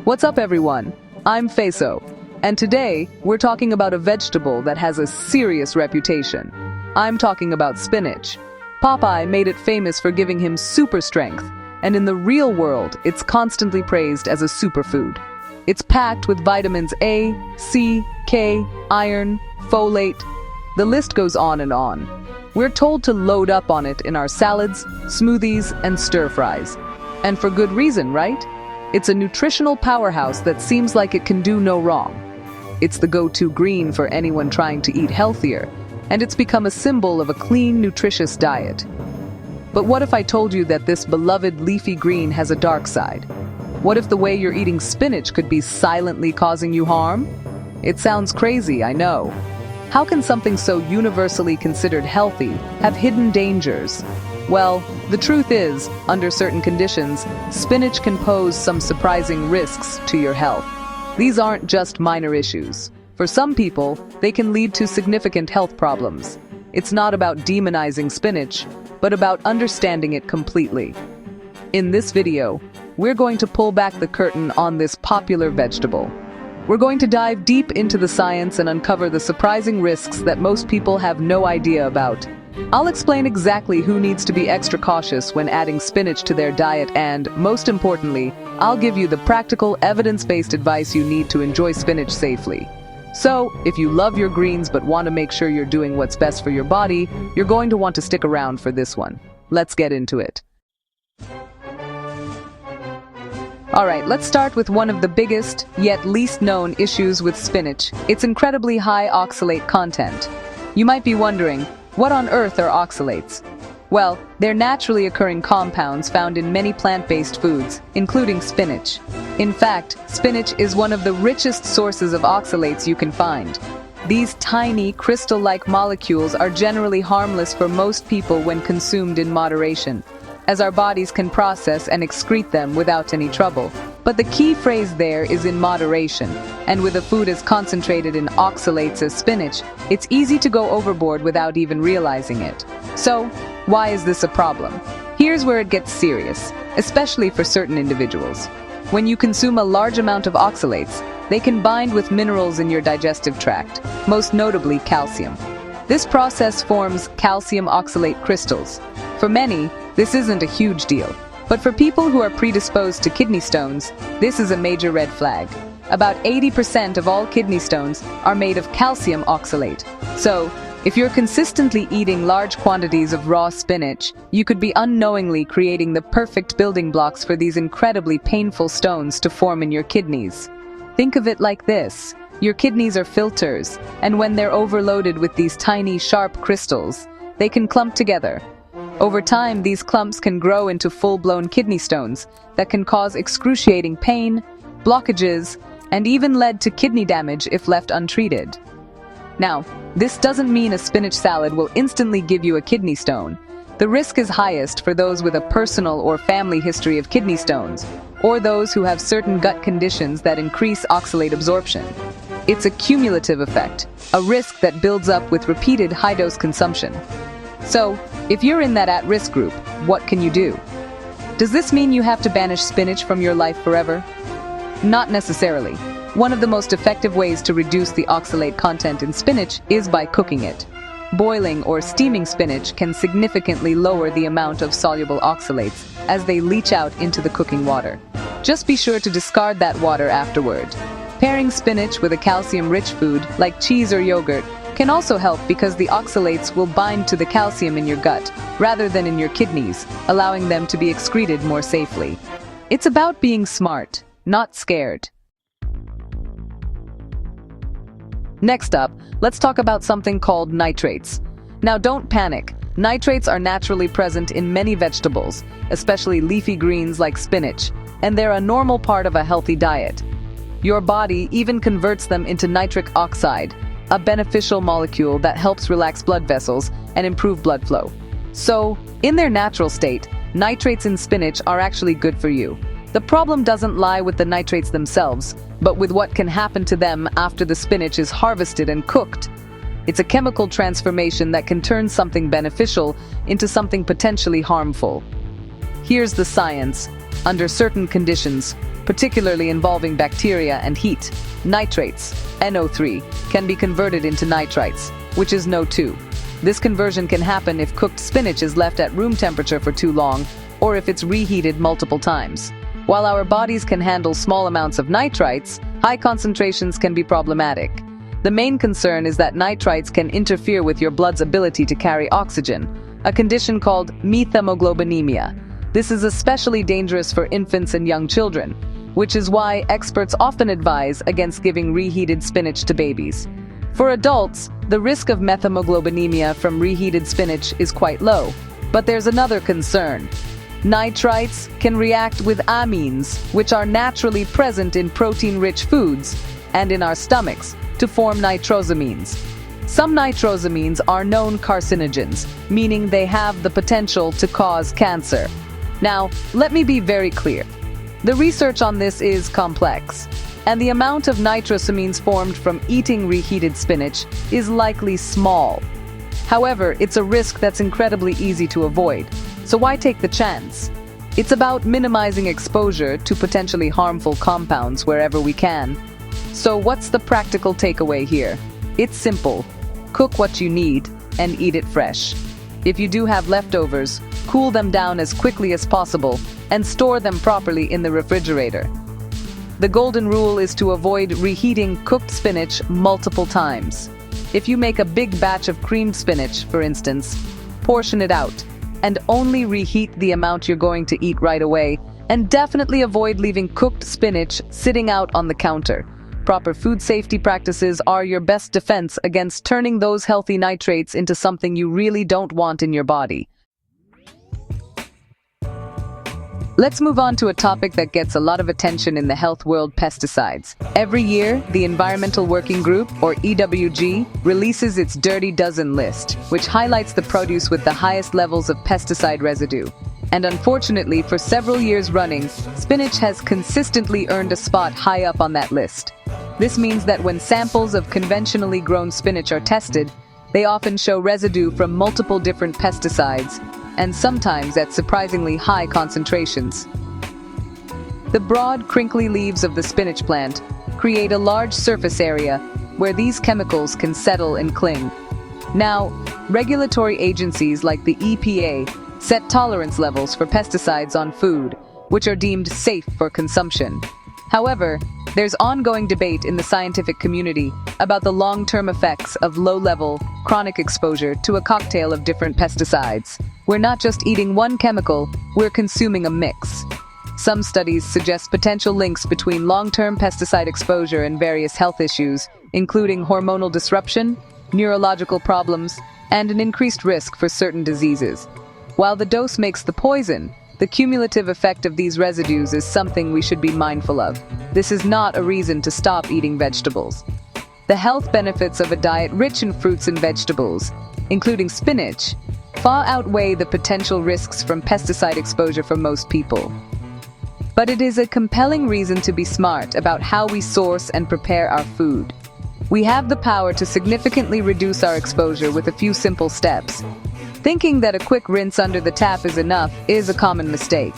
What's up, everyone? I'm Feso, and today we're talking about a vegetable that has a serious reputation. I'm talking about spinach. Popeye made it famous for giving him super strength, and in the real world, it's constantly praised as a superfood. It's packed with vitamins A, C, K, iron, folate. The list goes on and on. We're told to load up on it in our salads, smoothies, and stir-fries. And for good reason, right? It's a nutritional powerhouse that seems like it can do no wrong. It's the go-to green for anyone trying to eat healthier, and it's become a symbol of a clean, nutritious diet. But what if I told you that this beloved leafy green has a dark side? What if the way you're eating spinach could be silently causing you harm? It sounds crazy, I know. How can something so universally considered healthy have hidden dangers? Well, the truth is, under certain conditions, spinach can pose some surprising risks to your health. These aren't just minor issues. For some people, they can lead to significant health problems. It's not about demonizing spinach, but about understanding it completely. In this video, we're going to pull back the curtain on this popular vegetable. We're going to dive deep into the science and uncover the surprising risks that most people have no idea about. I'll explain exactly who needs to be extra cautious when adding spinach to their diet and, most importantly, I'll give you the practical, evidence-based advice you need to enjoy spinach safely. So, if you love your greens but want to make sure you're doing what's best for your body, you're going to want to stick around for this one. Let's get into it. Alright, let's start with one of the biggest, yet least known issues with spinach. Its incredibly high oxalate content. You might be wondering, what on earth are oxalates? Well, they're naturally occurring compounds found in many plant-based foods, including spinach. In fact, spinach is one of the richest sources of oxalates you can find. These tiny, crystal-like molecules are generally harmless for most people when consumed in moderation, as our bodies can process and excrete them without any trouble. But the key phrase there is in moderation, and with a food as concentrated in oxalates as spinach, it's easy to go overboard without even realizing it. So, why is this a problem? Here's where it gets serious, especially for certain individuals. When you consume a large amount of oxalates, they can bind with minerals in your digestive tract, most notably calcium. This process forms calcium oxalate crystals. For many, this isn't a huge deal. But for people who are predisposed to kidney stones, this is a major red flag. About 80% of all kidney stones are made of calcium oxalate. So, if you're consistently eating large quantities of raw spinach, you could be unknowingly creating the perfect building blocks for these incredibly painful stones to form in your kidneys. Think of it like this. Your kidneys are filters, and when they're overloaded with these tiny, sharp crystals, they can clump together. Over time, these clumps can grow into full-blown kidney stones that can cause excruciating pain, blockages, and even lead to kidney damage if left untreated. Now, this doesn't mean a spinach salad will instantly give you a kidney stone. The risk is highest for those with a personal or family history of kidney stones, or those who have certain gut conditions that increase oxalate absorption. It's a cumulative effect, a risk that builds up with repeated high-dose consumption. So, if you're in that at-risk group, what can you do? Does this mean you have to banish spinach from your life forever? Not necessarily. One of the most effective ways to reduce the oxalate content in spinach is by cooking it. Boiling or steaming spinach can significantly lower the amount of soluble oxalates as they leach out into the cooking water. Just be sure to discard that water afterward. Pairing spinach with a calcium-rich food, like cheese or yogurt, can also help because the oxalates will bind to the calcium in your gut rather than in your kidneys, allowing them to be excreted more safely. It's about being smart, not scared. Next up, let's talk about something called nitrates. Now don't panic. Nitrates are naturally present in many vegetables, especially leafy greens like spinach, and they're a normal part of a healthy diet. Your body even converts them into nitric oxide, a beneficial molecule that helps relax blood vessels and improve blood flow. So, in their natural state, nitrates in spinach are actually good for you. The problem doesn't lie with the nitrates themselves, but with what can happen to them after the spinach is harvested and cooked. It's a chemical transformation that can turn something beneficial into something potentially harmful. Here's the science. Under certain conditions, particularly involving bacteria and heat. Nitrates, NO3, can be converted into nitrites, which is NO2. This conversion can happen if cooked spinach is left at room temperature for too long, or if it's reheated multiple times. While our bodies can handle small amounts of nitrites, high concentrations can be problematic. The main concern is that nitrites can interfere with your blood's ability to carry oxygen, a condition called methemoglobinemia. This is especially dangerous for infants and young children, which is why experts often advise against giving reheated spinach to babies. For adults, the risk of methemoglobinemia from reheated spinach is quite low. But there's another concern. Nitrites can react with amines, which are naturally present in protein-rich foods and in our stomachs, to form nitrosamines. Some nitrosamines are known carcinogens, meaning they have the potential to cause cancer. Now, let me be very clear. The research on this is complex, and the amount of nitrosamines formed from eating reheated spinach is likely small. However, it's a risk that's incredibly easy to avoid, so why take the chance? It's about minimizing exposure to potentially harmful compounds wherever we can. So what's the practical takeaway here? It's simple. Cook what you need and eat it fresh. If you do have leftovers, cool them down as quickly as possible and store them properly in the refrigerator. The golden rule is to avoid reheating cooked spinach multiple times. If you make a big batch of creamed spinach, for instance, portion it out and only reheat the amount you're going to eat right away, and definitely avoid leaving cooked spinach sitting out on the counter. Proper food safety practices are your best defense against turning those healthy nitrates into something you really don't want in your body. Let's move on to a topic that gets a lot of attention in the health world: pesticides. Every year, the Environmental Working Group, or EWG, releases its Dirty Dozen list, which highlights the produce with the highest levels of pesticide residue. And unfortunately, for several years running, spinach has consistently earned a spot high up on that list. This means that when samples of conventionally grown spinach are tested, they often show residue from multiple different pesticides, and sometimes at surprisingly high concentrations. The broad, crinkly leaves of the spinach plant create a large surface area where these chemicals can settle and cling. Now, regulatory agencies like the EPA set tolerance levels for pesticides on food, which are deemed safe for consumption. However, there's ongoing debate in the scientific community about the long-term effects of low-level, chronic exposure to a cocktail of different pesticides. We're not just eating one chemical, we're consuming a mix. Some studies suggest potential links between long-term pesticide exposure and various health issues, including hormonal disruption, neurological problems, and an increased risk for certain diseases. While the dose makes the poison, the cumulative effect of these residues is something we should be mindful of. This is not a reason to stop eating vegetables. The health benefits of a diet rich in fruits and vegetables, including spinach, far outweigh the potential risks from pesticide exposure for most people. But it is a compelling reason to be smart about how we source and prepare our food. We have the power to significantly reduce our exposure with a few simple steps. Thinking that a quick rinse under the tap is enough is a common mistake.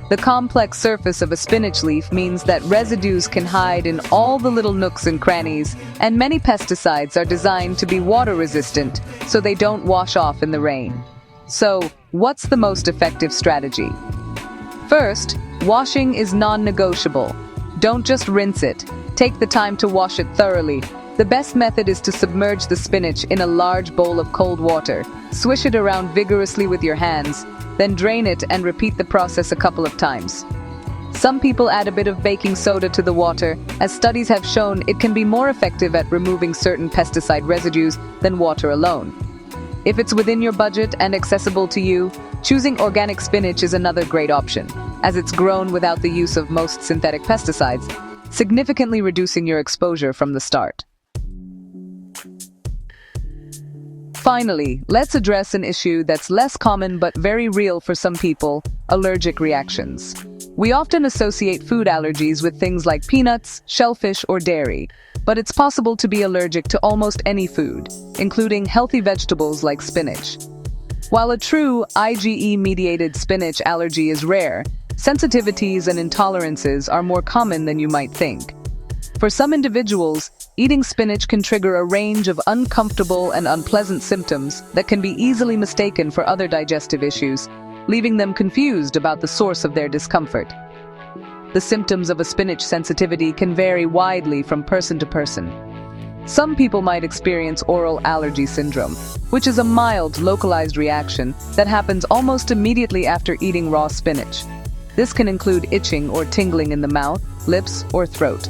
The complex surface of a spinach leaf means that residues can hide in all the little nooks and crannies, and many pesticides are designed to be water-resistant, so they don't wash off in the rain. So, what's the most effective strategy? First, washing is non-negotiable. Don't just rinse it. Take the time to wash it thoroughly. The best method is to submerge the spinach in a large bowl of cold water. Swish it around vigorously with your hands, then drain it and repeat the process a couple of times. Some people add a bit of baking soda to the water, as studies have shown it can be more effective at removing certain pesticide residues than water alone. If it's within your budget and accessible to you, choosing organic spinach is another great option, as it's grown without the use of most synthetic pesticides, significantly reducing your exposure from the start. Finally, let's address an issue that's less common but very real for some people: allergic reactions. We often associate food allergies with things like peanuts, shellfish, or dairy, but it's possible to be allergic to almost any food, including healthy vegetables like spinach. While a true IgE-mediated spinach allergy is rare, Sensitivities and intolerances are more common than you might think. For some individuals, eating spinach can trigger a range of uncomfortable and unpleasant symptoms that can be easily mistaken for other digestive issues, leaving them confused about the source of their discomfort. The symptoms of a spinach sensitivity can vary widely from person to person. Some people might experience oral allergy syndrome, which is a mild, localized reaction that happens almost immediately after eating raw spinach. This can include itching or tingling in the mouth, lips, or throat.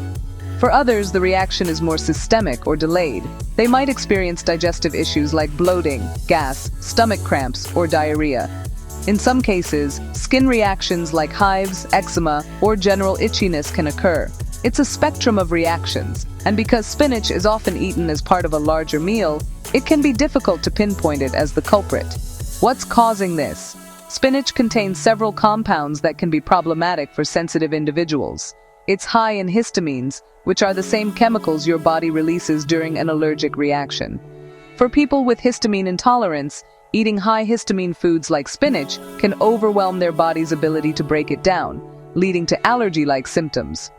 For others, the reaction is more systemic or delayed. They might experience digestive issues like bloating, gas, stomach cramps, or diarrhea. In some cases, skin reactions like hives, eczema, or general itchiness can occur. It's a spectrum of reactions, and because spinach is often eaten as part of a larger meal, it can be difficult to pinpoint it as the culprit. What's causing this? Spinach contains several compounds that can be problematic for sensitive individuals. It's high in histamines, which are the same chemicals your body releases during an allergic reaction. For people with histamine intolerance, eating high histamine foods like spinach can overwhelm their body's ability to break it down, leading to allergy-like symptoms.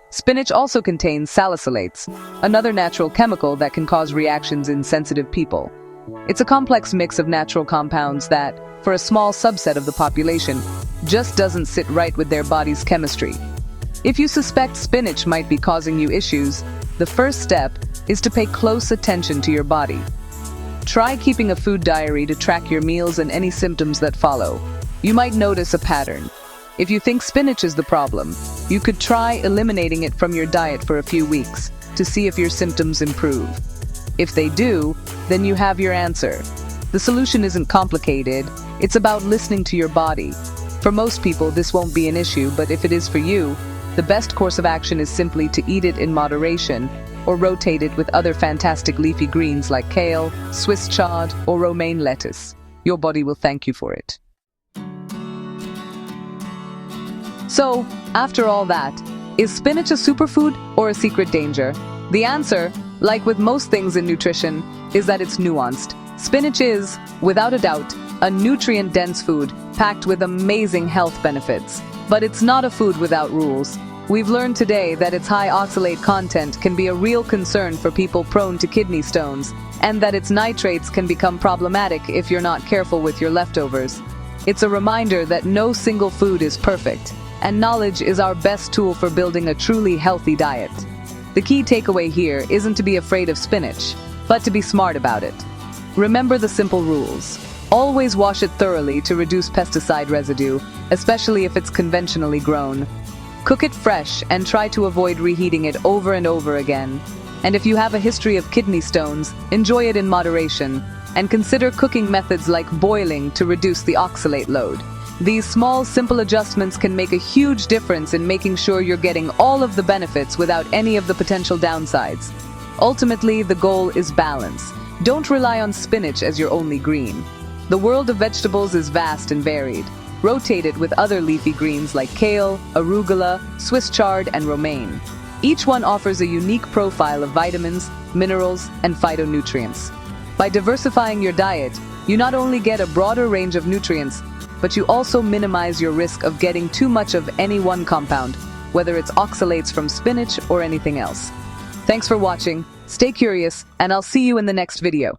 Spinach also contains salicylates, another natural chemical that can cause reactions in sensitive people. It's a complex mix of natural compounds that, for a small subset of the population, just doesn't sit right with their body's chemistry. If you suspect spinach might be causing you issues, the first step is to pay close attention to your body. Try keeping a food diary to track your meals and any symptoms that follow. You might notice a pattern. If you think spinach is the problem, you could try eliminating it from your diet for a few weeks to see if your symptoms improve. If they do, then you have your answer. The solution isn't complicated, it's about listening to your body. For most people, this won't be an issue, but if it is for you, the best course of action is simply to eat it in moderation or rotate it with other fantastic leafy greens like kale, Swiss chard, or romaine lettuce. Your body will thank you for it. So, after all that, is spinach a superfood or a secret danger? The answer, like with most things in nutrition, is that it's nuanced. Spinach is, without a doubt, a nutrient-dense food packed with amazing health benefits. But it's not a food without rules. We've learned today that its high oxalate content can be a real concern for people prone to kidney stones, and that its nitrates can become problematic if you're not careful with your leftovers. It's a reminder that no single food is perfect, and knowledge is our best tool for building a truly healthy diet. The key takeaway here isn't to be afraid of spinach, but to be smart about it. Remember the simple rules. Always wash it thoroughly to reduce pesticide residue, especially if it's conventionally grown. Cook it fresh and try to avoid reheating it over and over again. And if you have a history of kidney stones, enjoy it in moderation, and consider cooking methods like boiling to reduce the oxalate load. These small, simple adjustments can make a huge difference in making sure you're getting all of the benefits without any of the potential downsides. Ultimately, the goal is balance. Don't rely on spinach as your only green. The world of vegetables is vast and varied. Rotate it with other leafy greens like kale, arugula, Swiss chard, and romaine. Each one offers a unique profile of vitamins, minerals, and phytonutrients. By diversifying your diet, you not only get a broader range of nutrients, but you also minimize your risk of getting too much of any one compound, whether it's oxalates from spinach or anything else. Thanks for watching, stay curious, and I'll see you in the next video.